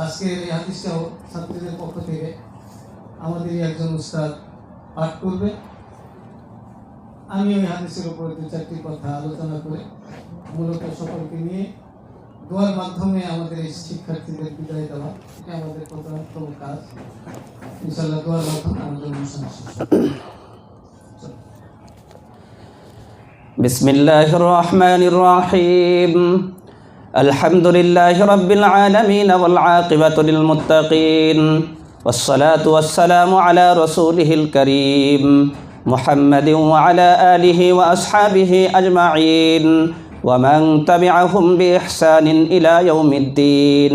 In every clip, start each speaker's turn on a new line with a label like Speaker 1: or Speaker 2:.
Speaker 1: আজকের এই হাদিসটাও ছাত্রীদের পক্ষ থেকে আমাদেরই একজন উস্তাদ পাঠ করবে। আমি ওই হাদিসের উপর দু চারটি কথা আলোচনা করে মূলত সকলকে নিয়ে দোয়ার মাধ্যমে আমাদের এই শিক্ষার্থীদের বিদায় দেওয়া, এটা আমাদের প্রধানতম কাজ। ইনশাআল্লাহ দোয়ার মাধ্যমে আমাদের অনুষ্ঠান শেষ হবে।
Speaker 2: বিসমিল্লাহির রহমানির রহিম। আলহামদুলিল্লাহি রাব্বিল আলামিন ওয়াল আকিবাতু লিল মুত্তাকিন ওয়াসসালাতু ওয়াসসালামু আলা রাসূলিহিল কারীম মুহাম্মাদিন ওয়া আলা আলিহি ওয়া আসহাবিহি আজমাইন ওয়া মান তাবি'আহুম বিইহসানিন ইলা ইয়াউমিদ্দিন।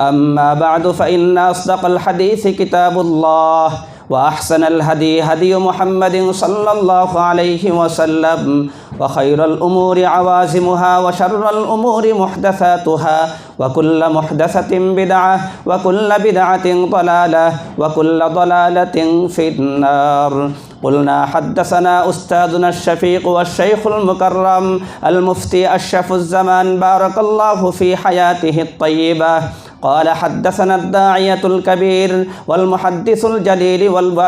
Speaker 2: আম্মা বা'দু ফাইন্না আসদাকাল হাদীসি কিতাবুল্লাহ وأحسن الهدي هدي محمد صلى الله عليه وسلم وخير الأمور عوازمها وشر الأمور محدثاتها وكل محدثة بدعة وكل بدعة ضلالة وكل ضلالة في النار. قلنا حدثنا أستاذنا الشفيق والشيخ المكرم المفتي أشرف الزمان بارك الله في حياته الطيبة. قال حدثنا الداعية الكبير والمحدث الجليل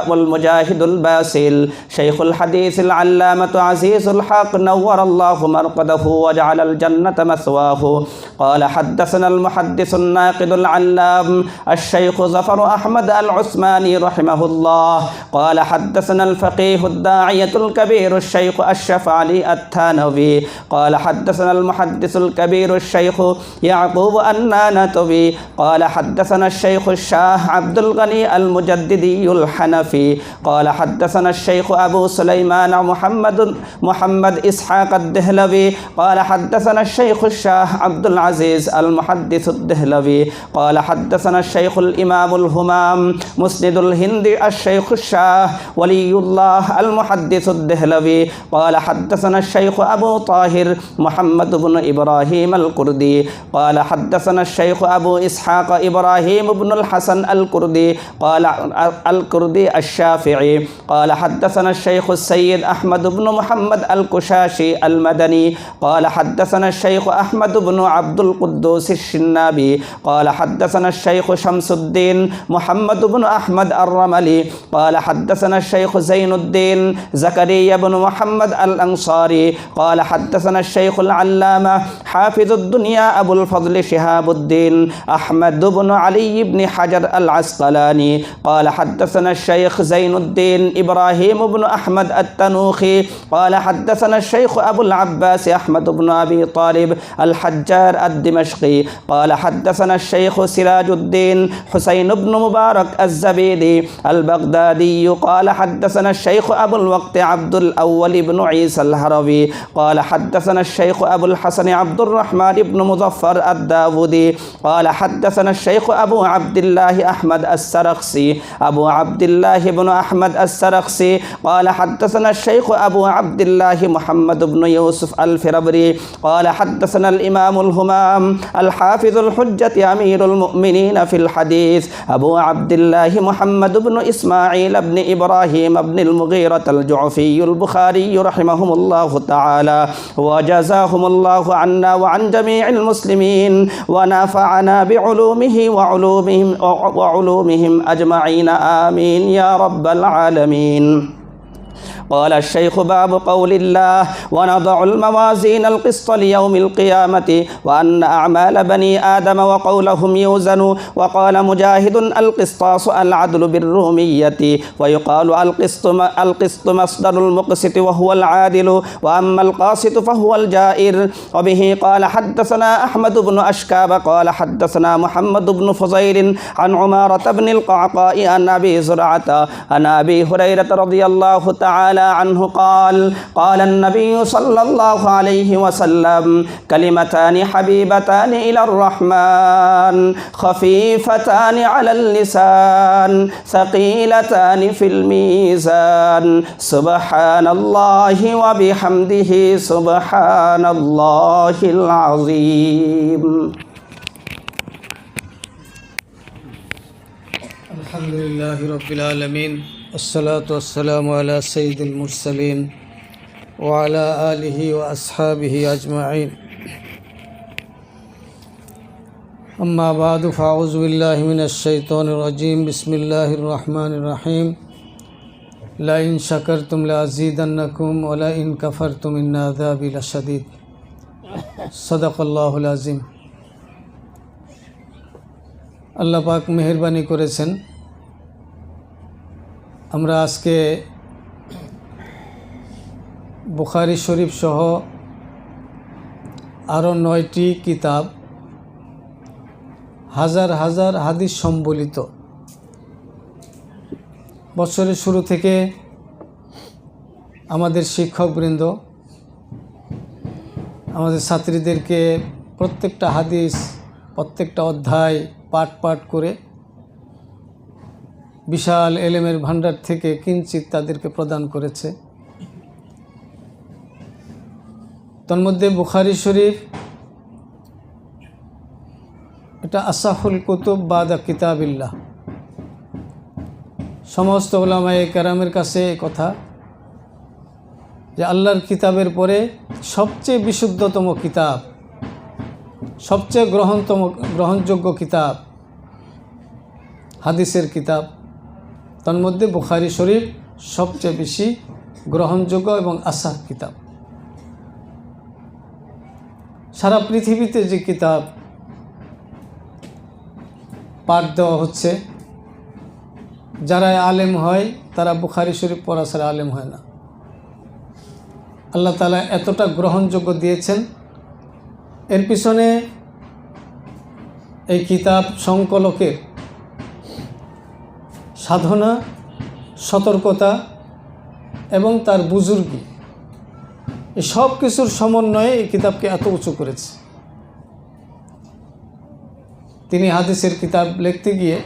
Speaker 2: والمجاهد الباسل شيخ الحديث العلامة عزيز الحق نور الله مرقده وجعل الجنة مثواه. قال حدثنا المحدث الناقد العلام الشيخ ظفر أحمد العثماني رحمه الله. قال حدثنا الفقيه الداعية الكبير الشيخ أشرف علي الثانوي. قال حدثنا المحدث الكبير الشيخ يعقوب النانتوي. قال حدثنا الشيخ الشاه عبد الغني المجددي الحنفي. قال حدثنا الشيخ أبو سليمان محمد إسحاق الدهلوي. قال حدثنا الشيخ الشاه عبد العزيز المحدث الدهلوي. قال حدثنا الشيخ الإمام الهمام مسند الهند الشيخ الشاه ولي الله المحدث الدهلوي. قال حدثنا الشيخ أبو طاهر محمد بن إبراهيم الكردي. قال حدثنا الشيخ أبو إسحاق إبراهيم بن الحسن الكردي. قال الكردي الشافعي. قال حدثنا الشيخ السيد أحمد بن محمد الكشاشي المدني. قال حدثنا الشيخ أحمد بن عبد القدوس الشنابي. قال حدثنا الشيخ شمس الدين محمد بن أحمد الرملي. قال حدثنا الشيخ زين الدين زكريا بن محمد الأنصاري. قال حدثنا الشيخ العلامة حافظ الدنيا أبو الفضل شهاب الدين أحمد بن علي بن حجر العسقلاني. قال حدثنا الشيخ زين الدين إبراهيم بن أحمد التنوخي. قال حدثنا الشيخ أبو العباس أحمد بن أبي طالب الحجار الدمشقي. قال حدثنا الشيخ سراج الدين حسين بن مبارك الزبيدي البغدادي. قال حدثنا الشيخ أبو الوقت عبد الأول بن عيسى الهروي. قال حدثنا الشيخ أبو الحسن عبد الرحمن بن مظفر الداودي. قال حدثنا الشيخ أبو عبد الله أحمد السرخسي أبو عبد الله بن أحمد السرخسي. قال حدثنا الشيخ أبو عبد الله محمد بن يوسف الفربري. قال حدثنا الإمام الهمام الحافظ الحجة أمير المؤمنين في الحديث أبو عبد الله محمد بن إسماعيل بن إبراهيم بن المغيرة الجعفي البخاري رحمهم الله تعالى وجزاهم الله عنا وعن جميع المسلمين ونفعنا بعلومه وعلومهم أجمعين آمين يا رب العالمين. قال الشيخ باب قول الله ونضع الموازين القسط ليوم القيامة وأن أعمال بني آدم وقولهم يوزن. وقال مجاهد القسطاس العدل بالرومية ويقال القسط مصدر المقسط وهو العادل وأما القاسط فهو الجائر. وبه قال حدثنا أحمد بن أشكاب قال حدثنا محمد بن فضيل عن عمارة بن القعقاء عن أبي زرعة عن أبي هريرة رضي الله تعالى عنه قال قال النبي صلى الله عليه وسلم كلمتان حبيبتان إلى الرحمن خفيفتان على اللسان ثقيلتان في الميزان سبحان الله وبحمده سبحان الله العظيم.
Speaker 1: الحمد لله رب العالمين والصلاة والسلام على سيد المرسلين وعلى آله وأصحابه أجمعين. अम्मा बाद फ़ाऊज़ु बिल्लाहि मिनश्शैतानिर्रजीम बिस्मिल्लाहिर रहमानिर रहीम लइन शकरतुम लअज़ीदन्नकुम व लइन कफरतुम इन्न अज़ाबी लशदीद सदक़ल्लाहुल अज़ीम। আল্লাহ পাক মেহেরবানি করেছেন, আমরা আজকে বুখারী শরীফ সহ আরও 9টি কিতাব, হাজার হাজার হাদিস সম্বলিত, বছরের শুরু থেকে আমাদের শিক্ষকবৃন্দ আমাদের ছাত্রীদেরকে প্রত্যেকটা হাদিস, প্রত্যেকটা অধ্যায় পাঠ পাঠ করে বিশাল এলেমের ভান্ডার থেকে কিঞ্চিত তাদেরকে প্রদান করেছে। তন্মধ্যে বুখারী শরীফ এটা আসাহুল কুতুব বাদা কিতাবিল্লাহ। সমস্ত উলামায়ে কেরামের কাছে এই কথা যে আল্লাহর কিতাবের পরে সবচেয়ে বিশুদ্ধতম কিতাব, সবচেয়ে গ্রহণযোগ্য কিতাব হাদিসের কিতাব। তন্মধ্যে বুখারী শরীফ সবচেয়ে বেশি গ্রহণযোগ্য এবং আসাহ কিতাব। সারা পৃথিবীতে যে কিতাব পাঠ দেওয়া হচ্ছে, যারা আলেম হয় তারা বুখারী শরীফ পড়া ছাড়া আলেম হয় না। আল্লাহ তাআলা এতটা গ্রহণযোগ্য দিয়েছেন। এর পিছনে এই কিতাব সংকলকের সাধনা, সতর্কতা এবং তার বুজুর্গি, এই সব কিছুর সমন্বয়ে এই কিতাবকে এত উঁচু করেছে। তিনি হাদিসের কিতাব লিখতে গিয়ে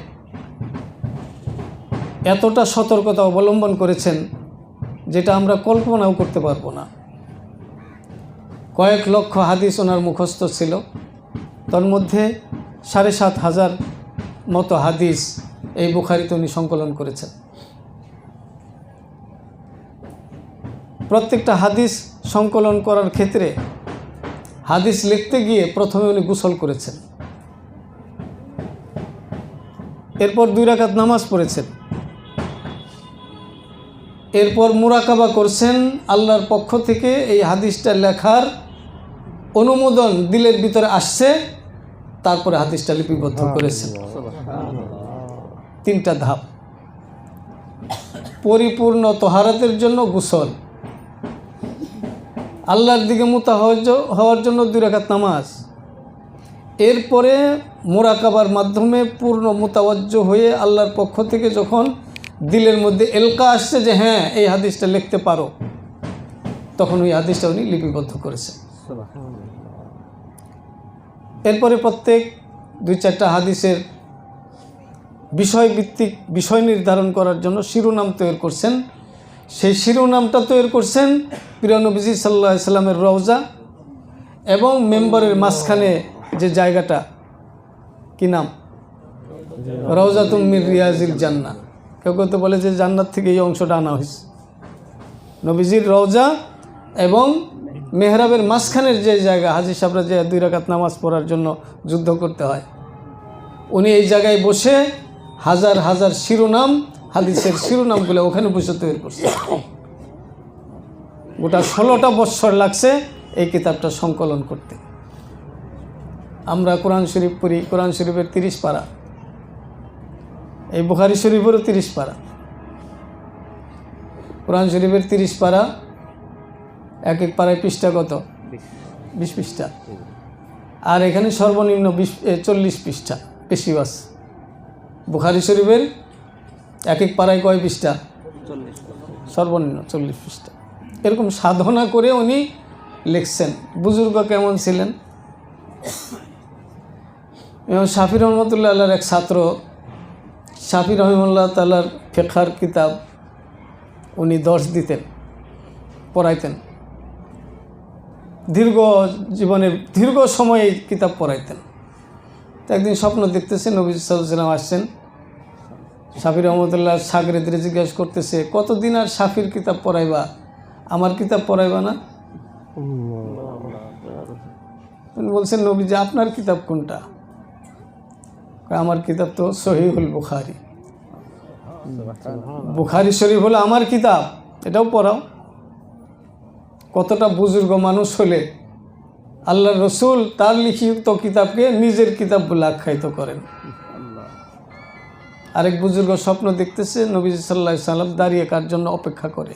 Speaker 1: এতটা সতর্কতা অবলম্বন করেছেন যেটা আমরা কল্পনাও করতে পারবো না। কয়েক লক্ষ হাদিস ওনার মুখস্থ ছিল, তার মধ্যে ৭,৫০০ মতো হাদিস এই বুখারীতে উনি সংকলন করেছেন। প্রত্যেকটা হাদিস সংকলন করার ক্ষেত্রে হাদিস লিখতে গিয়ে প্রথমে উনি গোসল করেছেন, এরপর 2 রাকাত নামাজ পড়েছেন, এরপর মুরাকাবা করছেন আল্লাহর পক্ষ থেকে এই হাদিসটা লেখার অনুমোদন দিলের ভিতরে আসছে, তারপরে হাদিসটা লিপিবদ্ধ করেছেন। 3টা ধাপ। পরিপূর্ণ তহারাতের জন্য গোসল, আল্লাহর দিকে মুতাওয়াজ্জহ হওয়ার জন্য 2 রাকাত নামাজ, এরপরে মুরাকাবার মাধ্যমে পূর্ণ মুতাওয়াজ্জহ হয়ে আল্লাহর পক্ষ থেকে যখন দিলের মধ্যে এলকা আসছে যে হ্যাঁ এই হাদিসটা লিখতে পারো, তখন ওই হাদিসটা উনি লিপিবদ্ধ করেছেন। এরপরে প্রত্যেক 2-4টা হাদিসের বিষয়ভিত্তিক বিষয় নির্ধারণ করার জন্য শিরোনাম তৈরি করছেন। সেই শিরোনামটা তৈরি করছেন প্রিয় নবীজি সাল্লাল্লাহু আলাইহি সাল্লামের রওজা এবং মেম্বারের মাঝখানে যে জায়গাটা, কি নাম? রওজাতুম মির রিয়াজিল জান্নাহ। কেউ কেউ তো বলে যে জান্নাত থেকে এই অংশটা আনা হয়েছে। নবীজির রওজা এবং মেহরাবের মাঝখানের যে জায়গা, হাজী সাহেবরা যে 2 রাকাত নামাজ পড়ার জন্য যুদ্ধ করতে হয়, উনি এই জায়গায় বসে হাজার হাজার শিরোনাম, হাদিসের শিরোনামগুলো ওখানে বসে তৈরি করছে। গোটা 16টা বৎসর লাগছে এই কিতাবটা সংকলন করতে। আমরা কোরআন শরীফ পড়ি, কোরআন শরীফের 30 পারা, এই বুখারী শরীফেরও 30 পারা। কোরআন শরীফের 30 পারা, এক এক পারায় পৃষ্ঠা কত? 20 পৃষ্ঠা। আর এখানে সর্বনিম্ন 40 পৃষ্ঠা, বেশিও আছে। বুখারী শরীফের এক এক পারায় কয় পৃষ্ঠা? 40, সর্বনিম্ন 40 পৃষ্ঠা। এরকম সাধনা করে উনি লিখছেন। বুজুর্গ কেমন ছিলেন? ইমাম শাফি রহমতুল্লাহ আল্লাহর এক ছাত্র, শাফি রহিমাহুল্লাহ তাআলার ফিকহের কিতাব উনি দর্শ দিতেন, পড়াইতেন। দীর্ঘ জীবনের দীর্ঘ সময় এই কিতাব পড়াইতেন। তো একদিন স্বপ্ন দেখতেছে নবী সাল্লাল্লাহু আলাইহি ওয়াসাল্লাম আসছেন। শাফি রহমতুল্লাহ শাগরেদরে জিজ্ঞাসা করতেছে, কতদিন আর শাফির কিতাব পড়াইবা, আমার কিতাব পড়াইবা না? উনি বলছেন, নবী যে আপনার কিতাব কোনটা? আমার কিতাব তো সহিহুল বুখারী, বুখারী শরীফ হলো আমার কিতাব, এটাও পড়াও। কতটা বুজুর্গ মানুষ হলে আল্লাহর রসুল তার লিখিত কিতাবকে নিজের কিতাব বলে আখ্যায়িত করেন। আরেক বুজুর্গ স্বপ্ন দেখতেছে নবীজি সাল্লাল্লাহু আলাইহি সাল্লাম দাঁড়িয়ে কার জন্য অপেক্ষা করে।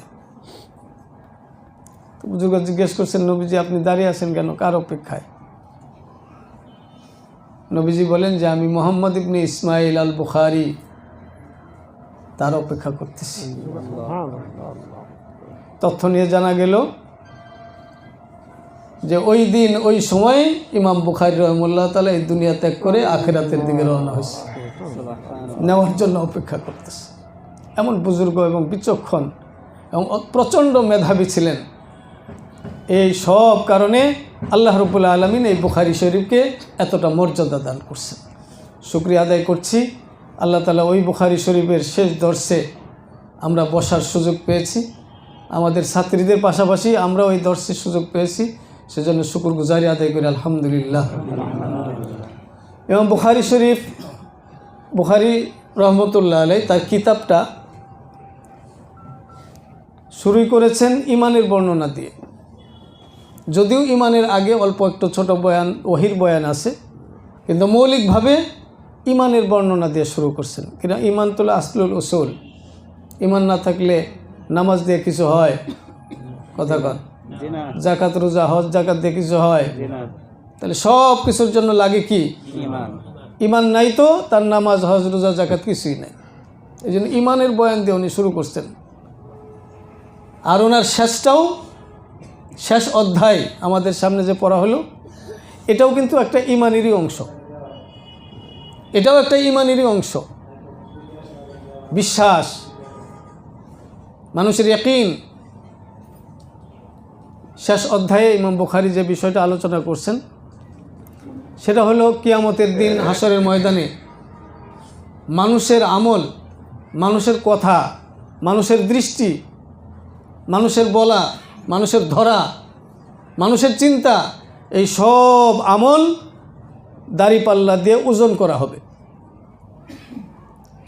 Speaker 1: তো বুজুর্গ জিজ্ঞেস করছেন, নবীজি আপনি দাঁড়িয়ে আছেন কেন, কার অপেক্ষায়? নবীজি বলেন যে আমি মুহাম্মদ ইবনে ইসমাইল আল বুখারী তার অপেক্ষা করতেছি। তথ্য নিয়ে জানা গেল যে ওই দিন ওই সময় ইমাম বুখারী রাহিমাহুল্লাহ তাআলা এই দুনিয়া ত্যাগ করে আখিরাতের দিকে রওনা হয়েছে, নেওয়ার জন্য অপেক্ষা করতেছে। এমন বুজুর্গ এবং বিচক্ষণ এবং প্রচণ্ড মেধাবী ছিলেন। এই সব কারণে আল্লাহ রাব্বুল আলামিন এই বুখারী শরীফকে এতটা মর্যাদা দান করছেন। শুকরিয়া আদায় করছি আল্লাহ তাআলা ওই বুখারী শরীফের শেষ দর্শে আমরা বসার সুযোগ পেয়েছি। আমাদের ছাত্রীদের পাশাপাশি আমরা ওই দর্শের সুযোগ পেয়েছি, সেজন্য শুকরগুজারি আদায় করি আলহামদুলিল্লাহ। এবং বুখারী শরীফ, বুখারী রহমতুল্লাহ আলাইহি তার কিতাবটা শুরু করেছেন ইমানের বর্ণনা দিয়ে। যদিও ইমানের আগে অল্প একটু ছোট বয়ান, ওহির বয়ান আছে, কিন্তু মৌলিকভাবে ইমানের বর্ণনা দিয়ে শুরু করছেন। কিনা ইমান তো আসলুল উসুল, ইমান না থাকলে নামাজ দিয়ে কিছু হয়? কথা কন। জাকাত, রোজা, হজ জাকাত দিয়ে কিছু হয়? তাহলে সব কিছুর জন্য লাগে কি? ইমান নাই তো তার নামাজ, হজ, রোজা, জাকাত কিছুই নাই। এই জন্য ইমানের বয়ান দিয়ে উনি শুরু করছেন। আর ওনার শেষটাও, শেষ অধ্যায় আমাদের সামনে যে পড়া হলো, এটাও কিন্তু একটা ইমানেরই অংশ। এটাও একটা ইমানেরই অংশ। বিশ্বাস, মানুষের ইয়াকিন। শেষ অধ্যায়ে ইমাম বুখারী যে বিষয়টা আলোচনা করছেন সেটা হলো কিয়ামতের দিন হাসরের ময়দানে মানুষের আমল, মানুষের কথা, মানুষের দৃষ্টি, মানুষের বলা, মানুষের ধরা, মানুষের চিন্তা, এই সব আমল দাড়িপাল্লা দিয়ে ওজন করা হবে।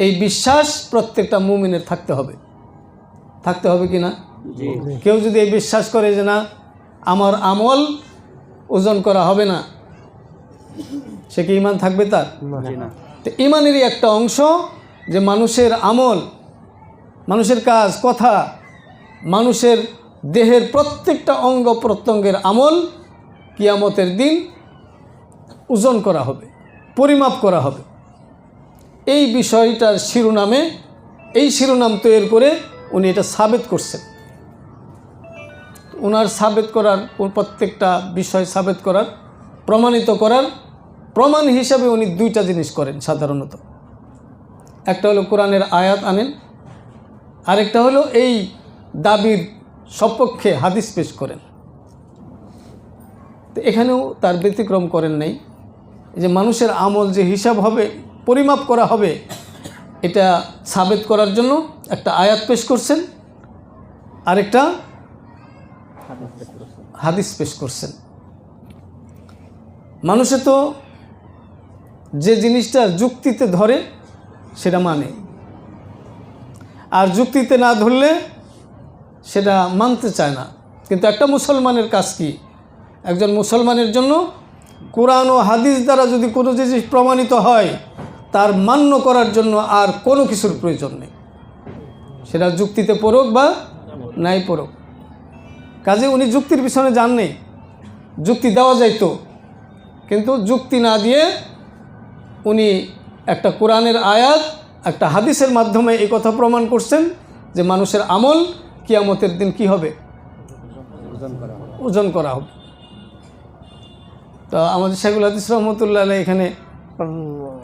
Speaker 1: এই বিশ্বাস প্রত্যেকটা মুমিনের থাকতে হবে। থাকতে হবে কি না? কেউ যদি এই বিশ্বাস করে যে না আমার আমল ওজন করা হবে না, সে কি ঈমান থাকবে তার? তো ঈমানেরই একটা অংশ যে মানুষের আমল, মানুষের কাজ, কথা, মানুষের দেহের প্রত্যেকটা অঙ্গ প্রত্যঙ্গের আমল কিয়ামতের দিন ওজন করা হবে, পরিমাপ করা হবে। এই বিষয়টার শিরোনামে, এই শিরোনাম তৈরি করে উনি এটা সাবেত করছেন। ওনার সাবেত করার, প্রত্যেকটা বিষয় সাবেত করার, প্রমাণিত করার প্রমাণ হিসাবে উনি দুইটা জিনিস করেন সাধারণত। একটা হলো কোরআনের আয়াত আনেন, আরেকটা হলো এই দাবির সপক্ষে হাদিস পেশ করেন। তো এখানেও তার ব্যতিক্রম করেন নাই। এই যে মানুষের আমল যে হিসাব হবে, পরিমাপ করা হবে, এটা সাবেত করার জন্য একটা আয়াত পেশ করছেন, আরেকটা হাদিস পেশ করছেন। মানুষে তো যে জিনিসটা যুক্তিতে ধরে সেটা মানে, আর যুক্তিতে না ধরলে সেটা মানতে চায় না। কিন্তু একটা মুসলমানের কাজ কি? একজন মুসলমানের জন্য কোরআন ও হাদিস দ্বারা যদি কোনো জিনিস প্রমাণিত হয়, তার মান্য করার জন্য আর কোনো কিছুর প্রয়োজন নেই, সেটা যুক্তিতে পড়ুক বা নাই পড়ুক। কাজে উনি যুক্তির পিছনে যান নেই। যুক্তি দেওয়া যাইতো, কিন্তু যুক্তি না দিয়ে উনি একটা কোরআনের আয়াত, একটা হাদিসের মাধ্যমে এই কথা প্রমাণ করছেন যে মানুষের আমল কিয়ামতের দিন কি হবে? ওজন করা হবে। তো আমাদের শাইখুল হাদিস রহমতুল্লাহ আলাইহি এখানে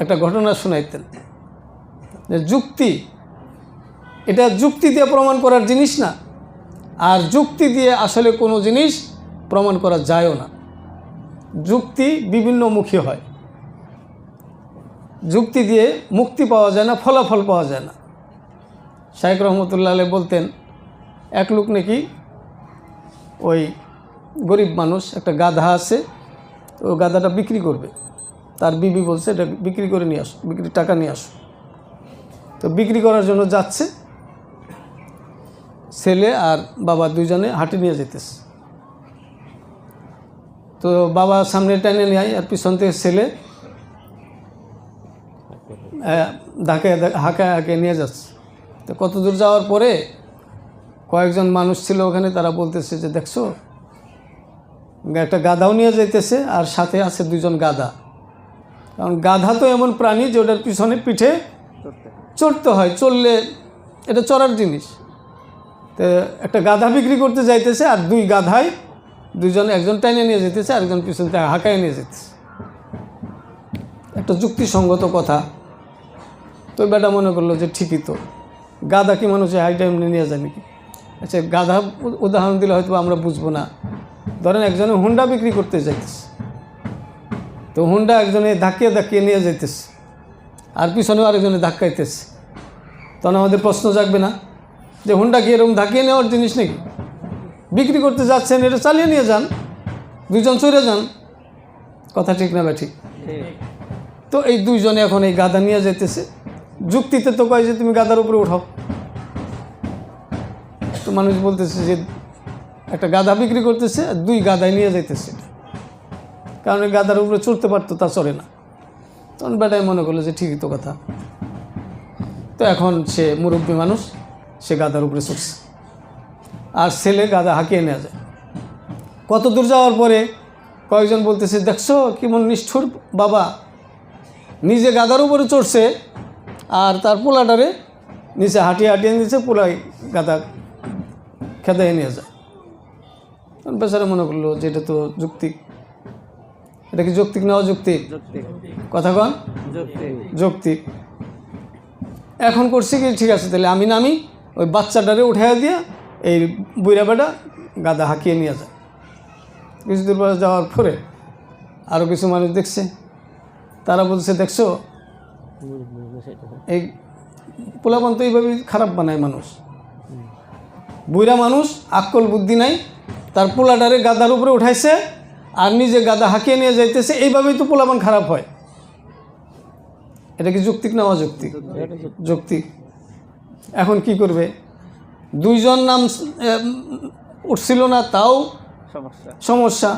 Speaker 1: একটা ঘটনা শোনাইতেন যে যুক্তি, এটা যুক্তি দিয়ে প্রমাণ করার জিনিস না, আর যুক্তি দিয়ে আসলে কোনো জিনিস প্রমাণ করা যায়ও না। যুক্তি বিভিন্নমুখী হয়, যুক্তি দিয়ে মুক্তি পাওয়া যায় না, ফলাফল পাওয়া যায় না। শাইখ রহমতুল্লাহ আলাইহি বলতেন, এক লোক নাকি, ওই গরিব মানুষ, একটা গাধা আছে, তো গাধাটা বিক্রি করবে। তার বিবি বলছে এটা বিক্রি করে নিয়ে আসো, বিক্রির টাকা নিয়ে আসো। তো বিক্রি করার জন্য যাচ্ছে, ছেলে আর বাবা দুইজনে হাঁটি নিয়ে যেতেছে। তো বাবা সামনে টেনে নেয় আর পিছন থেকে ছেলে হাঁকে নিয়ে যাচ্ছে। তো কত দূর যাওয়ার পরে কয়েকজন মানুষ ছিল ওখানে, তারা বলতেছে যে দেখছো একটা গাধাও নিয়ে যাইতেছে আর সাথে আছে দুইজন গাধা। কারণ গাধা তো এমন প্রাণী যে ওটার পিছনে পিঠে চড়তে হয়, চললে এটা চড়ার জিনিস। তো একটা গাধা বিক্রি করতে যাইতেছে আর দুই গাধায় দুইজন, একজন টাইনে নিয়ে যেতেছে আরেকজন পিছন থেকে হাঁকায় নিয়ে যেতেছে। একটা যুক্তিসঙ্গত কথা। তো বেটা মনে করলো যে ঠিকই তো, গাধা কি মানুষের হাই টাইম নিয়ে যায় নাকি? আচ্ছা, গাধা উদাহরণ দিলে হয়তো আমরা বুঝবো না। ধরেন একজনে হুন্ডা বিক্রি করতে যাইতেছে, তো হুন্ডা একজনে ধাক্কিয়ে ধাক্কিয়ে নিয়ে যাইতেছে আর পিছনেও আরেকজনে ধাক্কাইতেছে। তখন আমাদের প্রশ্ন জাগবে না যে হুন্ডা কি এরকম ধাক্কিয়ে নেওয়ার জিনিস নাকি? বিক্রি করতে যাচ্ছেন, এটা চালিয়ে নিয়ে যান, দুইজন চড়ে যান। কথা ঠিক না ঠিক? তো এই দুইজনে এখন এই গাধা নিয়ে যেতেছে। যুক্তিতে তো কয় যে তুমি গাধার উপরে উঠাও। তো মানুষ বলতেছে যে একটা গাধা বিক্রি করতেছে আর দুই গাধায় নিয়ে যাইতেছে, কারণ এই গাধার উপরে চড়তে পারতো, তা চড়ে না। তখন বেটাই মনে করলো যে ঠিকই তো কথা। তো এখন সে মুরব্বী মানুষ, সে গাধার উপরে চড়ছে আর ছেলে গাধা হাঁকিয়ে নেওয়া যায়। কত দূর যাওয়ার পরে কয়েকজন বলতেছে দেখছো কেমন নিষ্ঠুর বাবা, নিজে গাধার উপরে চড়ছে আর তার পোলাটারে নিচে হাঁটিয়ে হাঁটিয়ে নিচ্ছে, পোলাই গাধা খেদাই নিয়ে যায়। তখন বেচারা মনে করলো যে এটা তো যৌক্তিক। এটা কি যৌক্তিক না অযৌক্তিক? কথা কন, যৌক্তিক। এখন করছি কি, ঠিক আছে তাহলে আমি নামি, ওই বাচ্চাটারে উঠাইয়া দিয়ে এই বুড়া বেটা গাধা হাঁকিয়ে নিয়ে যায়। কিছু দূর পরে যাওয়ার পরে আরও কিছু মানুষ দেখছে, তারা বলছে দেখছো এই পোলাপান তো এইভাবেই খারাপ বানায় মানুষ। বুড়া মানুষ, আক্কল বুদ্ধি নাই, তার পোলাটারে গাধার উপরে উঠাইছে আর নিজে গাধা হাঁকিয়ে নিয়ে যাইতেছে, এইভাবেই তো পোলাপান খারাপ হয়। এটা কি যৌক্তিক না অযৌক্তিক? যৌক্তিক। এখন কি করবে? দুইজন নাম উঠছিল না, তাও সমস্যা।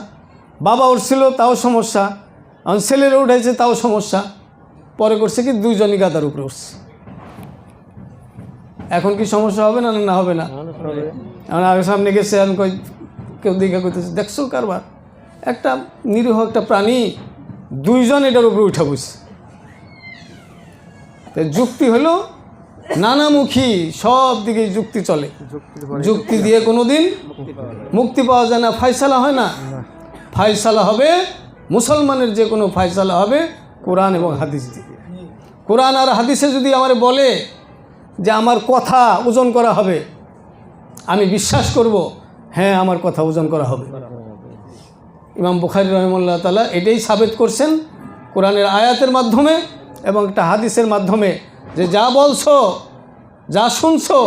Speaker 1: বাবা উঠছিল, তাও সমস্যা। এখন ছেলেরা উঠাইছে, তাও সমস্যা। পরে করছে কি, দুইজনই গাধার উপরে উঠছে। এখন কি সমস্যা হবে না? না হবে না। এখন আগে সামনে গেছে, এখন কেউ দিকে করতেছে দেখছো কারবার, একটা নিরীহ একটা প্রাণী, দুইজন এটার উপরে উঠে বসছে। যুক্তি হলো নানামুখী, সব দিকে যুক্তি চলে। যুক্তি দিয়ে কোনোদিন মুক্তি পাওয়া যায় না, ফায়সালা হয় না। ফায়সালা হবে মুসলমানের, যে কোনো ফায়সালা হবে কোরআন এবং হাদিস দিয়ে। কোরআন আর হাদিসে যদি আমার বলে যে আমার কথা ওজন করা হবে, আমি বিশ্বাস করব হ্যাঁ আমার কথা ওজন করা হবে। ইমাম বুখারী রাহিমাহুল্লাহ তাআলা এটাই সাবিত করছেন কোরআনের আয়াতের মাধ্যমে এবং একটা হাদিসের মাধ্যমে, যে যা বলছো, যা শুনছো,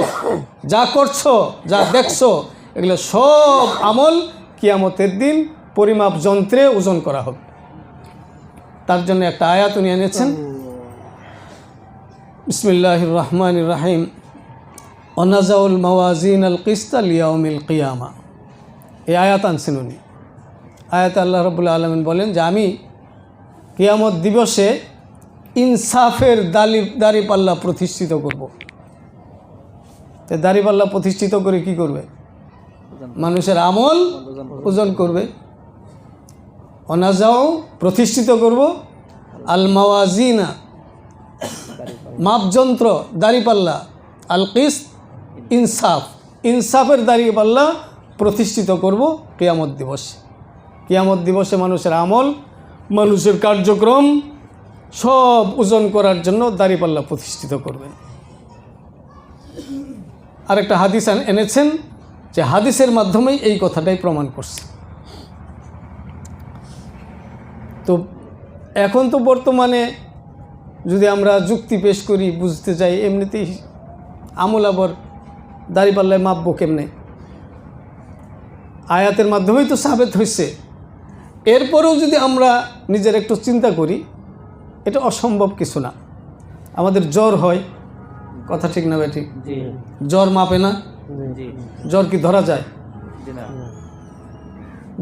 Speaker 1: যা করছো, যা দেখছো, এগুলো সব আমল কিয়ামতের দিন পরিমাপ যন্ত্রে ওজন করা হবে। তার জন্য একটা আয়াত উনি এনেছেন, বিসমিল্লাহির রহমানির রহিম, ওয়ানাজাউল মাওয়াজিনাল কিসতা লিয়াউমিল কিয়ামা। এই আয়াত আনছেন উনি। আয়াতে আল্লাহ রাব্বুল আলামিন বলেন যে আমি কিয়ামত দিবসে ইনসাফের দাড়িপাল্লা প্রতিষ্ঠিত করব। তো দাড়িপাল্লা প্রতিষ্ঠিত করে কি করবে? মানুষের আমল ওজন করবে। ওয়ানাজাউ প্রতিষ্ঠিত করব, আল মাওয়াজিনা মাপযন্ত্র দাড়িপাল্লা, আল কিসত ইনসাফ, ইনসাফের দাড়িপাল্লা প্রতিষ্ঠিত করব কিয়ামত দিবসে। কিয়ামত দিবসে মানুষের আমল, মানুষের কার্যক্রম সব ওজন করার জন্য দাড়িপাল্লা প্রতিষ্ঠিত করবেন। আরেকটা হাদিস এনেছেন, যে হাদিসের মাধ্যমেই এই কথাটাই প্রমাণ করছে। তো এখন তো বর্তমানে যদি আমরা যুক্তি পেশ করি, বুঝতে চাই, এমনিতেই আমল আবার দাড়িপাল্লায় মাপবো কেমনে? আয়াতের মাধ্যমেই তো সাবেত হয়েছে। এরপরেও যদি আমরা নিজের একটু চিন্তা করি এটা অসম্ভব কিছু না। আমাদের জ্বর হয়, কথা ঠিক না ভাই? ঠিক। জ্বর মাপে না? জ্বর কি ধরা যায়?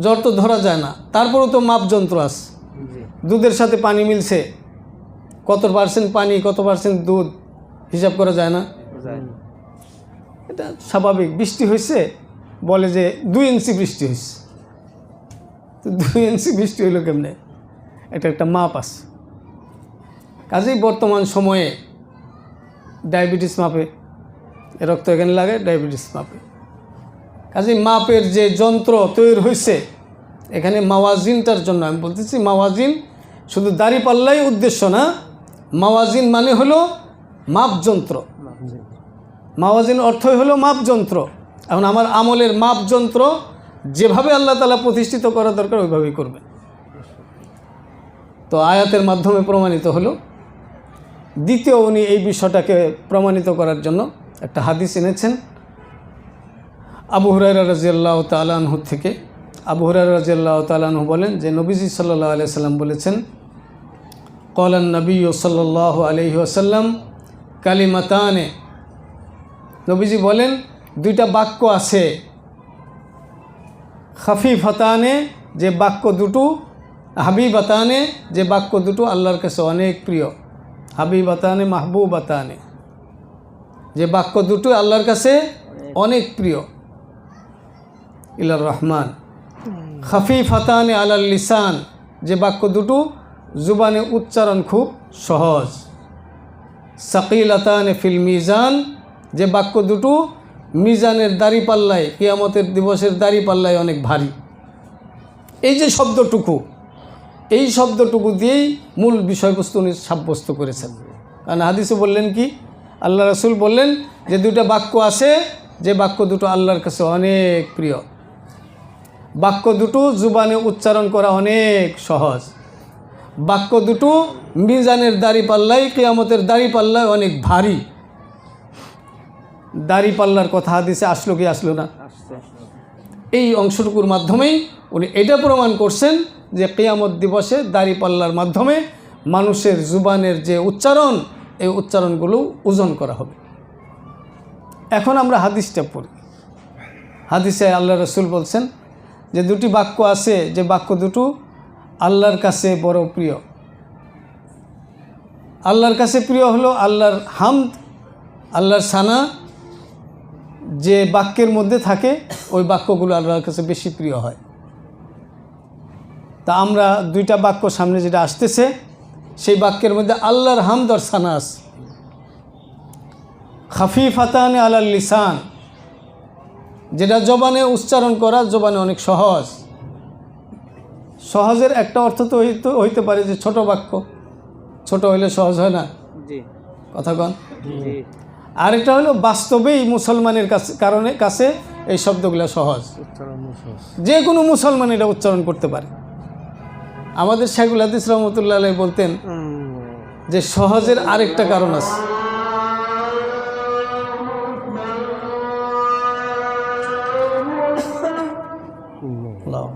Speaker 1: জ্বর তো ধরা যায় না, তারপরেও তো মাপ যন্ত্র আছে। দুধের সাথে পানি মিলছে, কত পার্সেন্ট পানি কত পার্সেন্ট দুধ হিসাব করা যায় না? এটা স্বাভাবিক। বৃষ্টি হয়েছে, বলে যে 2 ইঞ্চি বৃষ্টি হয়েছে, তো 2 ইঞ্চি বৃষ্টি হইল কেমনে? এটা একটা মাপ আছে। কাজেই বর্তমান সময়ে ডায়াবেটিস মাপে, রক্ত এখানে লাগে, ডায়াবেটিস মাপে। কাজেই মাপের যে যন্ত্র তৈরি হয়েছে, এখানে মাওয়াজিনটার জন্য আমি বলতেছি, মাওয়াজিন শুধু দাঁড়িপাল্লাই উদ্দেশ্য না, মাওয়াজিন মানে হলো মাপযন্ত্র। মাওয়াজিন অর্থই হলো মাপযন্ত্র। এখন আমার আমলের মাপযন্ত্র যেভাবে আল্লাহ তাআলা প্রতিষ্ঠিত করা দরকার ওইভাবেই করবে। তো আয়াতের মাধ্যমে প্রমাণিত হলো। দ্বিতীয়, উনি এই বিষয়টাকে প্রমাণিত করার জন্য একটা হাদিস এনেছেন আবু হুরায়রা রাদিয়াল্লাহু তাআলা আনহু থেকে। আবু হুরায়রা রাদিয়াল্লাহু তাআলা আনহু বলেন যে নবীজি সাল্লাল্লাহু আলাইহি সাল্লাম বলেছেন, ক্বালান নবী সাল্লাল্লাহু আলাইহি ওয়াসাল্লাম কালিমাতানে, নবীজি বলেন 2টা বাক্য আছে, খাফিফাতানে, যে বাক্য দুটো, হাবিবাতানে, যে বাক্য দুটো আল্লাহর কাছে অনেক প্রিয়। হাবিবাতানে মাহবুবাতানে, যে বাক্য দুটো আল্লাহর কাছে অনেক প্রিয়। ইলার রহমান। খাফিফাতানে আলাল লিসান, যে বাক্য দুটো জুবানে উচ্চারণ খুব সহজ। সাকিলাতানে ফিল মিজান, যে বাক্য দুটো মিজানের দাড়িপাল্লায়, কিয়ামতের দিবসের দাড়িপাল্লায় অনেক ভারী। এই যে শব্দটুকু, এই শব্দটুকু দিয়েই মূল বিষয়বস্তু উনি সাব্যস্ত করেছেন। কারণ হাদিসে বললেন কি, আল্লাহ রাসূল বললেন যে 2টা বাক্য আছে, যে বাক্য দুটো আল্লাহর কাছে অনেক প্রিয়। বাক্য দুটো জুবানে উচ্চারণ করা অনেক সহজ। বাক্য দুটো মিজানের দাড়িপাল্লায়, কিয়ামতের দাড়িপাল্লায় অনেক ভারী। দাড়িপাল্লার কথা হাদিসে আসলো কি আসলো না? এই অংশটুকুর মাধ্যমেই উনি এটা প্রমাণ করছেন যে কিয়ামত দিবসে দাড়িপাল্লার মাধ্যমে মানুষের জুবানের যে উচ্চারণ, এই উচ্চারণগুলো ওজন করা হবে। এখন আমরা হাদিসটা পড়ি। হাদিসে আল্লাহ রাসূল বলছেন যে 2টি বাক্য আছে, যে বাক্য দুটো আল্লাহর কাছে বড় প্রিয়। আল্লাহর কাছে প্রিয় হলো আল্লাহর হামদ, আল্লাহর সানা, যে বাক্যের মধ্যে থাকে ওই বাক্যগুলো আল্লাহর কাছে বেশি প্রিয় হয়। তা আমরা 2টা বাক্য সামনে যেটা আসতেছে, সেই বাক্যের মধ্যে আল্লাহর হামদ আর সানা আছে। খাফিফাতানে আলাল লিসান, যেটা জবানে উচ্চারণ করা, জবানে অনেক সহজ। সহজের একটা অর্থ তো হইতে পারে যে ছোট বাক্য, ছোট হইলে সহজ হয় না? কথা কন। আরেকটা হলো বাস্তবেই মুসলমানের কাছে এই শব্দগুলো সহজ, যে কোনো মুসলমান এটা উচ্চারণ করতে পারে। আমাদের শাইখুল হাদিস রহমতুল্লাহ আলাইহি বলতেন যে সহজের আরেকটা কারণ আছে।
Speaker 3: Allah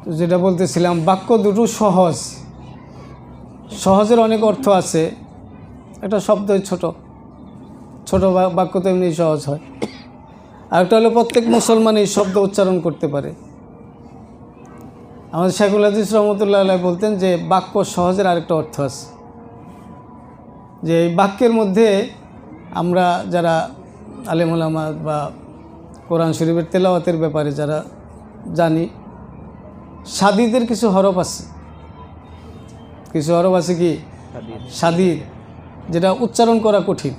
Speaker 1: তো যেটা বলতেছিলাম, বাক্য দুটো সহজ, সহজের অনেক অর্থ আছে। একটা শব্দই ছোট ছোট বাক্য তো এমনি সহজ হয়। আর একটা হলো প্রত্যেক মুসলমান এই শব্দ উচ্চারণ করতে পারে। আমাদের শাইখুল হাদিস রহমতুল্লাহ আলাইহি বলতেন যে বাক্য সহজের আরেকটা অর্থ আছে, যে এই বাক্যের মধ্যে আমরা যারা আলেম ওলামা বা কোরআন শরীফের তেলাওয়াতের ব্যাপারে যারা জানি, সাদিদের কিছু হরফ আছে, কিছু হরফ আছে কি সাদিদ, যেটা উচ্চারণ করা কঠিন।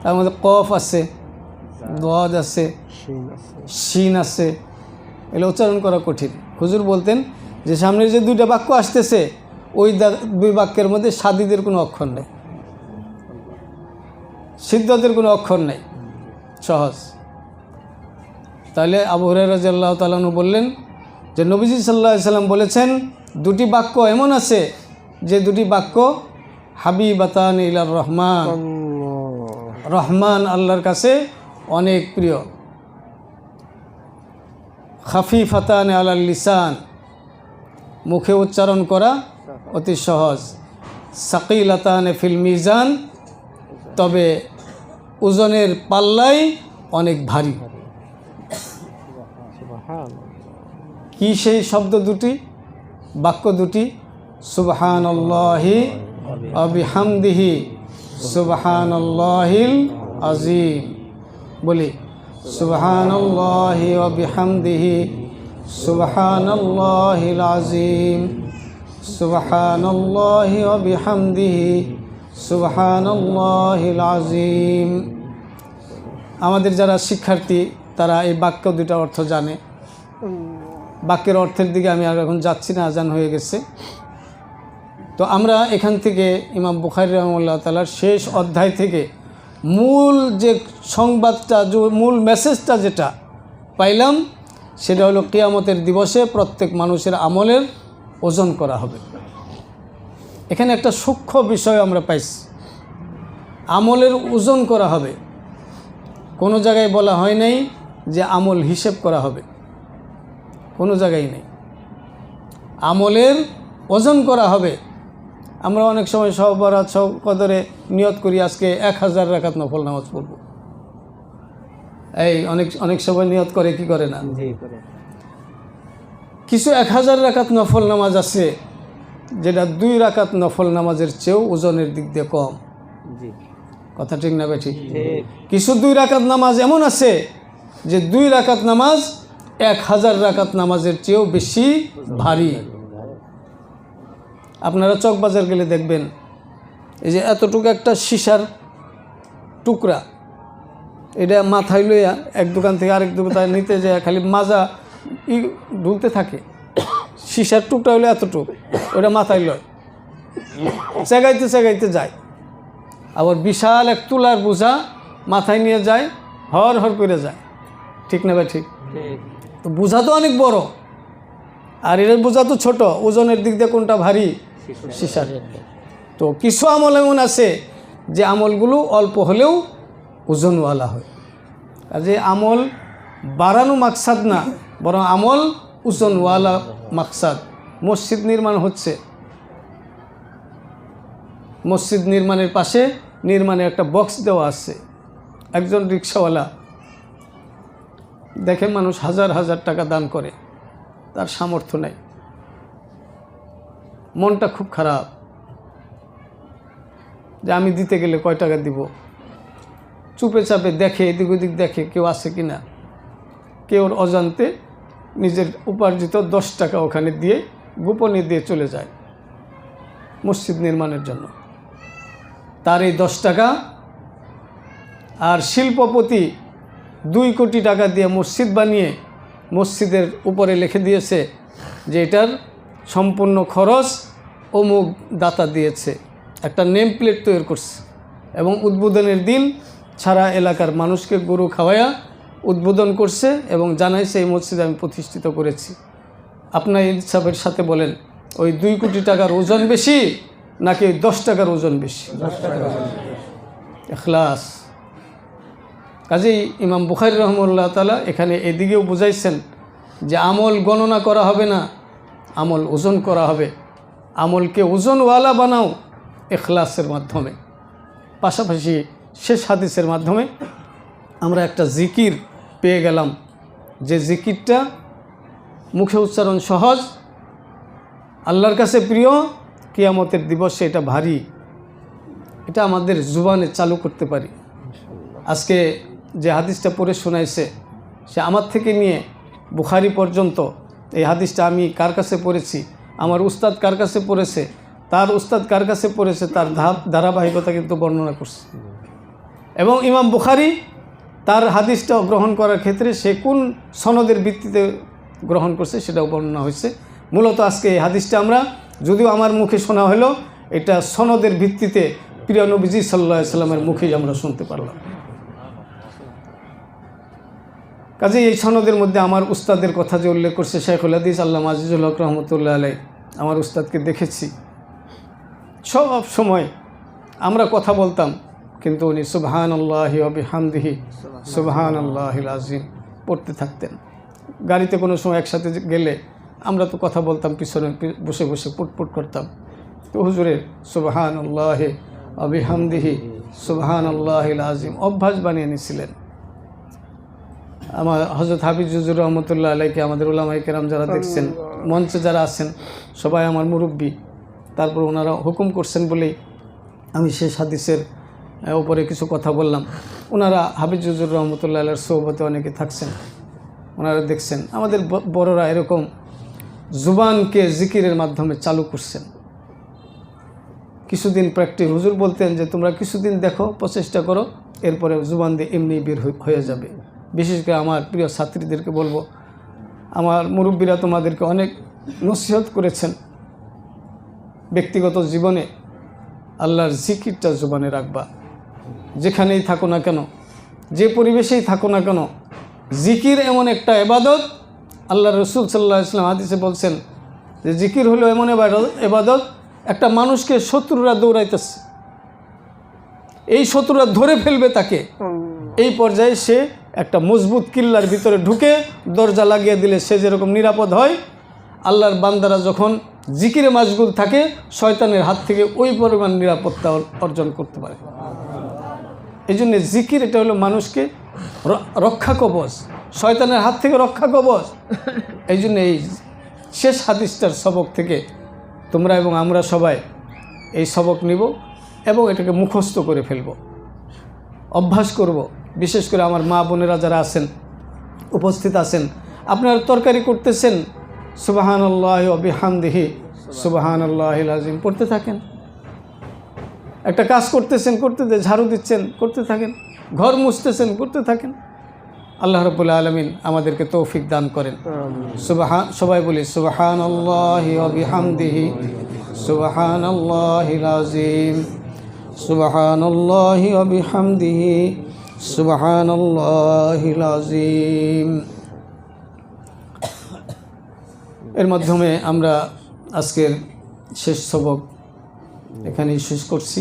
Speaker 1: তার মধ্যে কফ আছে, দোয়াদ আছে, শিন আছে, এগুলো উচ্চারণ করা কঠিন। হুজুর বলতেন যে সামনের যে দুইটা বাক্য আসতেছে, ওই দুই বাক্যের মধ্যে সাদিদের কোনো অক্ষর নেই, সিদ্ধতের কোনো অক্ষর নেই, সহজ। তাহলে আবু হুরায়রা রাদিয়াল্লাহু তাআলা আনহু বললেন যে নবীজি সাল্লাল্লাহু আলাইহি সাল্লাম বলেছেন দুটি বাক্য এমন আছে যে দুটি বাক্য হাবিবাতান ইলার রহমান, রহমান আল্লাহর কাছে অনেক প্রিয়। খাফিফাতান আলাল লিসান, মুখে উচ্চারণ করা অতি সহজ। সাকিলাতান ফিল মিজান, তবে ওজনের পাল্লাই অনেক ভারী। কি সেই শব্দ দুটি, বাক্য দুটি? সুবহানাল্লাহি ওয়া বিহামদিহি সুবহানাল্লাহিল আযীম। বলি সুবহানাল্লাহি ওয়া বিহামদিহি সুবহানাল্লাহিল আযীম, সুবহানাল্লাহি ওয়া বিহামদিহি সুবহানাল্লাহিল আযীম। আমাদের যারা শিক্ষার্থী তারা এই বাক্য দুটার অর্থ জানে। বাক্যের অর্থের দিকে আমি আর এখন যাচ্ছি না, আজান হয়ে গেছে। তো আমরা এখান থেকে ইমাম বুখারী রাহিমাহুল্লাহ তাআলার শেষ অধ্যায় থেকে মূল যে সংবাদটা, যে মূল মেসেজটা যেটা পাইলাম, সেটা হলো কিয়ামতের দিবসে প্রত্যেক মানুষের আমলের ওজন করা হবে। এখানে একটা সূক্ষ্ম বিষয় আমরা পাইছি, আমলের ওজন করা হবে। কোনো জায়গায় বলা হয় নাই যে আমল হিসেব করা হবে, কোনো জায়গায় নেই। আমলের ওজন করা হবে। আমরা অনেক সময় সব বরাত সব কদরে নিয়ত করি আজকে 1000 রাকাত নফল নামাজ পড়ব। এই অনেক সময় নিয়ত করে, কি করে না? কিছু 1000 রাকাত নফল নামাজ আছে যেটা 2 রাকাত নফল নামাজের চেয়েও ওজনের দিক দিয়ে কম। কথা ঠিক না বেঠিক? কিছু 2 রাকাত নামাজ এমন আছে যে 2 রাকাত নামাজ 1000 রাকাত নামাজের চেয়েও বেশি ভারী। আপনারা চকবাজার গেলে দেখবেন এই যে এতটুকু একটা সীসার টুকরা, এটা মাথায় লইয়া এক দোকান থেকে আরেক দোকানে নিতে যায়, খালি মাজা ঢুলতে থাকে। সীসার টুকরা হলে এতটুকু, ওটা মাথায় লয়, চেগাইতে চেগাইতে যায়। আবার বিশাল এক তুলার বোঝা মাথায় নিয়ে যায়, হর হর করে যায়। ঠিক না ভাই? ঠিক। তো বোঝা তো অনেক বড়, আর এর বোঝা তো ছোট। ওজনের দিক দিয়ে কোনটা ভারী? সীসার। তো কিছু আমল এমন আছে যে আমলগুলো অল্প হলেও ওজনওয়ালা হয়। কাজে আমল বাড়ানো মাকসাদ না, বরং আমল ওজনওয়ালা মাকসাদ। মসজিদ নির্মাণ হচ্ছে, মসজিদ নির্মাণের পাশে নির্মাণে একটা বক্স দেওয়া আছে। একজন রিক্সাওয়ালা দেখে মানুষ হাজার হাজার টাকা দান করে, তার সামর্থ্য নেই, মনটা খুব খারাপ যে আমি দিতে গেলে কয় টাকা দিব। চুপে চাপে দেখে, এদিক ওদিক দেখে কেউ আছে কি না। কেউ অজান্তে নিজের উপার্জিত 10 টাকা ওখানে দিয়ে গোপনে দিয়ে চলে যায় মসজিদ নির্মাণের জন্য। তার এই 10 টাকা আর শিল্পপতি 2 কোটি টাকা দিয়ে মসজিদ বানিয়ে মসজিদের উপরে লিখে দিয়েছে যে এটার সম্পূর্ণ খরচ অমুক দাতা দিয়েছে। একটা নেম প্লেট তৈরি করছে এবং উদ্বোধনের দিন সারা এলাকার মানুষকে গরু খাওয়ায়া উদ্বোধন করছে এবং জানাইছে এই মসজিদ আমি প্রতিষ্ঠিত করেছি। আপনার ইনসাফের সাথে বলেন, ওই 2 কোটি টাকার ওজন বেশি নাকি ওই 10 টাকার ওজন বেশি? ইখলাস। কাজেই ইমাম বুখারী রহমাহুল্লাহ তাআলা এখানে এদিকেও বুঝাইছেন যে আমল গণনা করা হবে না, আমল ওজন করা হবে। আমলকে ওজনওয়ালা বানাও ইখলাসের মাধ্যমে। পাশাপাশি শেষ হাদিসের মাধ্যমে আমরা একটা জিকির পেয়ে গেলাম, যে জিকিরটা মুখে উচ্চারণ সহজ, আল্লাহর কাছে প্রিয়, কিয়ামতের দিবসে এটা ভারী, এটা আমাদের জুবানে চালু করতে পারি। আজকে যে হাদিসটা পড়ে শোনাইছে, সে আমার থেকে নিয়ে বুখারী পর্যন্ত এই হাদিসটা আমি কার কাছে পড়েছি, আমার উস্তাদ কার কাছে পড়েছে, তার উস্তাদ কার কাছে পড়েছে, তার ধারাবাহিকতা কিন্তু বর্ণনা করছে। এবং ইমাম বুখারী তার হাদিসটা গ্রহণ করার ক্ষেত্রে সে কোন সনদের ভিত্তিতে গ্রহণ করছে সেটাও বর্ণনা হয়েছে। মূলত আজকে এই হাদিসটা আমরা, যদিও আমার মুখে শোনা হলো, এটা সনদের ভিত্তিতে প্রিয় নবীজি সাল্লাল্লাহু আলাইহি সাল্লামের মুখেই আমরা শুনতে পারলাম। কাজেই এই সনদের মধ্যে আমার উস্তাদের কথা যে উল্লেখ করছে শাইখুল হাদিস আল্লামা আজিজুল হক রহমতুল্লাহ আলাইহি, আমার উস্তাদকে দেখেছি সব সময় আমরা কথা বলতাম, কিন্তু উনি সুবহানাল্লাহি ওয়া বিহামদিহি সুবহানাল্লাহিল আযীম পড়তে থাকতেন। গাড়িতে কোনো সময় একসাথে গেলে আমরা তো কথা বলতাম, পিছনে বসে বসে পুটপুট করতাম, তো হুজুরের সুবহানাল্লাহি ওয়া বিহামদিহি সুবহানাল্লাহিল আযীম অভ্যাস বানিয়ে নিয়েছিলেন। আমার হযরত হাফিজ হুজুর রহমতুল্লাহ আলাইকে আমাদের উলামায়ে কেরাম যারা দেখছেন, মঞ্চে যারা আছেন, সবাই আমার মুরব্বী। তারপর ওনারা হুকুম করছেন বলেই আমি শেষ হাদিসের উপরে কিছু কথা বললাম। ওনারা হাফিজ হুজুর রহমতুল্লাহ আলাইহির সোহবতে অনেকে থাকছেন, ওনারা দেখছেন আমাদের বড়রা এরকম জুবানকে জিকিরের মাধ্যমে চালু করছেন। কিছুদিন প্র্যাকটিস, হুজুর বলতেন যে তোমরা কিছুদিন দেখো, প্রচেষ্টা করো, এরপরে জুবান দিয়ে এমনি বের হয়ে যাবে। বিশেষ করে আমার প্রিয় ছাত্রীদেরকে বলবো, আমার মুরব্বীরা তোমাদেরকে অনেক নসিহত করেছেন, ব্যক্তিগত জীবনে আল্লাহর জিকিরটা জুবানে রাখবা। যেখানেই থাকো না কেন, যে পরিবেশেই থাকো না কেন, জিকির এমন একটা ইবাদত, আল্লাহ রসুল সাল্লাল্লাহু আলাইহি ওয়াসাল্লাম হাদিসে বলছেন যে জিকির হলো এমন ইবাদত, একটা মানুষকে শত্রুরা দৌড়াইতেছে, এই শত্রুরা ধরে ফেলবে তাকে, এই পর্যায়ে সে একটা মজবুত কিল্লার ভিতরে ঢুকে দরজা লাগিয়ে দিলে সে যেরকম নিরাপদ হয়, আল্লাহর বান্দারা যখন জিকিরে মাশগুল থাকে শয়তানের হাত থেকে ওই পরিমাণ নিরাপত্তা অর্জন করতে পারে। এই জন্য জিকির এটা হলো মানুষকে রক্ষা কবচ, শয়তানের হাত থেকে রক্ষা কবচ। এই জন্য এই শেষ হাদিসটার সবক থেকে তোমরা এবং আমরা সবাই এই সবক নিব এবং এটাকে মুখস্থ করে ফেলব, অভ্যাস করব। বিশেষ করে আমার মা বোনেরা যারা আছেন, উপস্থিত আছেন, আপনারা তরকারি করতেছেন, সুবহানাল্লাহি ওয়া বিহামদিহি সুবহানাল্লাহিল আযীম পড়তে থাকেন। একটা কাজ করতেছেন, ঝাড়ু দিচ্ছেন, করতে থাকেন। ঘর মুছতেছেন, করতে থাকেন। আল্লাহ রাব্বুল আলামিন আমাদেরকে তৌফিক দান করেন। সবাই বলি সুবহানাল্লাহি ওয়া বিহামদিহি সুবহানাল্লাহিল আযীম সুবহানাল্লাহি ওয়া বিহামদিহি সুবহানাল্লাহিল আযীম। এর মাধ্যমে আমরা আজকের শেষ সবক এখানেই শেষ করছি।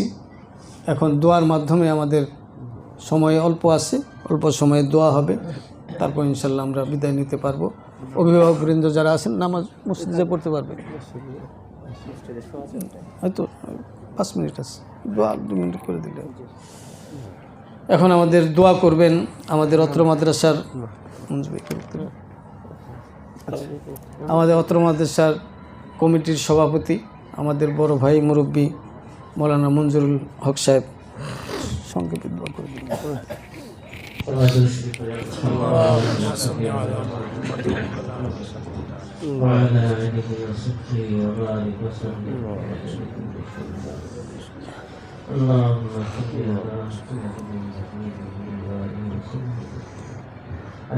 Speaker 1: এখন দোয়ার মাধ্যমে আমাদের সময় অল্প আছে, অল্প সময়ে দোয়া হবে, তারপর ইনশাল্লাহ আমরা বিদায় নিতে পারবো। অভিভাবকবৃন্দ যারা আছেন নামাজ মসজিদে পড়তে পারবে, হয়তো 5 মিনিট আছে, দোয়া 2 মিনিট করে দিলে। এখন আমাদের দোয়া করবেন আমাদের অত্র মাদ্রাসার কমিটির সভাপতি, আমাদের বড় ভাই মুরব্বী মৌলানা মঞ্জুরুল হক সাহেব। সংক্ষেপে দোয়া করবেন।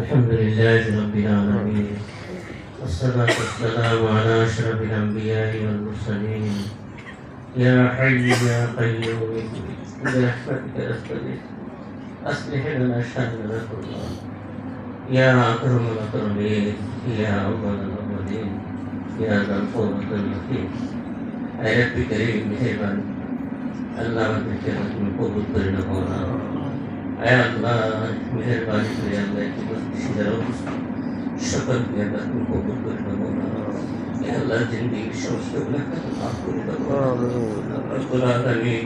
Speaker 3: الحمد لله رب العالمين والصلاة والسلام على أشرف الأنبياء والمرسلين يا حي يا قيوم برحمتك أستغيث أصلح لنا شأننا كله يا أكرم الأكرمين يا أول الأولين يا ذا القوة المتين أي رب كريم مهربان الله وتكرم من قبول كل نبونا আল্লাহ মেহেরবানি করে আল্লাহ একটু সিজার অবস্থা সকলকে আল্লাহ তুমি কবুল করে দেবো আল্লাহ জিন্দিগির সমস্ত গুনাহকে মাফ করে দেবো রব্বুল আলামিন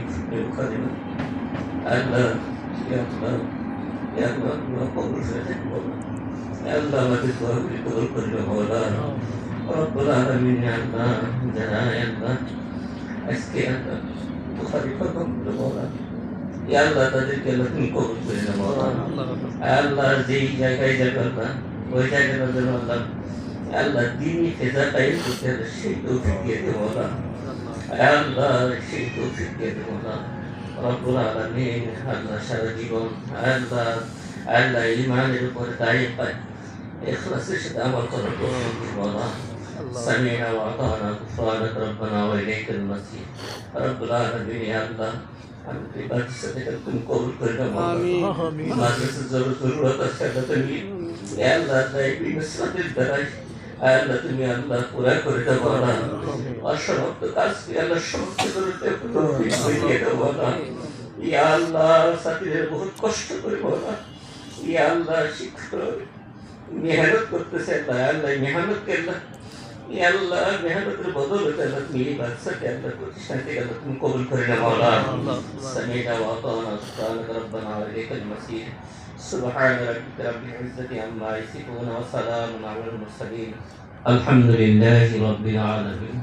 Speaker 3: খালিমা আল্লাহ ইয়া আল্লাহ ইয়া আল্লাহ তুমি কবুল করে দেবো আল্লাহ আমাদের দোয়াগুলি কবুল করে দেবো রব্বুল আলামিন আল্লাহ যারা আল্লাহ আজকে আল্লাহ বুখারী খতম করবো ইয়া আল্লাহ তাদেরকে আল্লাহ তুমি কবুল করে নেবো আল্লাহ যেই জায়গায় যাবে আল্লাহ ওই জায়গাটা যেন আল্লাহ আল্লাহ দিনই ফেজা টাইম করতে হবে সেই তৌফিক দিয়ে দেবো আল্লাহ সেই তৌফিক দিয়ে দেবো রব্বুল আলামিন আল্লাহ সারা জীবন আল্লাহ আল্লাহ ইমানের উপরে দাঁড়িয়ে পায় ইখলাসের সাথে আমল করার তৌফিক দেবো سمعنا وأطعنا غفرانك ربنا وإليك المصير رب العالمين يا الله আমাদের বাড়ির সাথে তুমি কবুল করে নাও আমিন মাদ্রাসার জরুরত আছে তুমি আল্লাহ তাই বিনসরাতের দ্বারাই আল্লাহ তুমি আল্লাহ পুরা করে দাও আল্লাহ অসমাপ্ত কাজকে আল্লাহ সমাপ্ত করতে তৌফিক দিয়ে দাও আল্লাহ ইয়া আল্লাহ সাথীদের বহুত কষ্ট করে বলা ইয়া আল্লাহ শিক্ষক মেহনত করতেছে আল্লাহ মেহনত করলা আল্লাহ মেহনতের বদৌলতে আল্লাহ তুমি এই বাদশাকে আল্লাহ প্রতিষ্ঠান থেকে আল্লাহ তুমি কবুল করে নাও মাওলা সামিনা ওয়া আতানা সুবহানাকা রাব্বানা ওয়া ইলাইকাল মাসির সুবহানা রাব্বিকা রাব্বিল ইজ্জাতি আম্মা ইয়াসিফুন ওয়া সালামুন আলাল মুরসালিন আলহামদুলিল্লাহি রাব্বিল আলামিন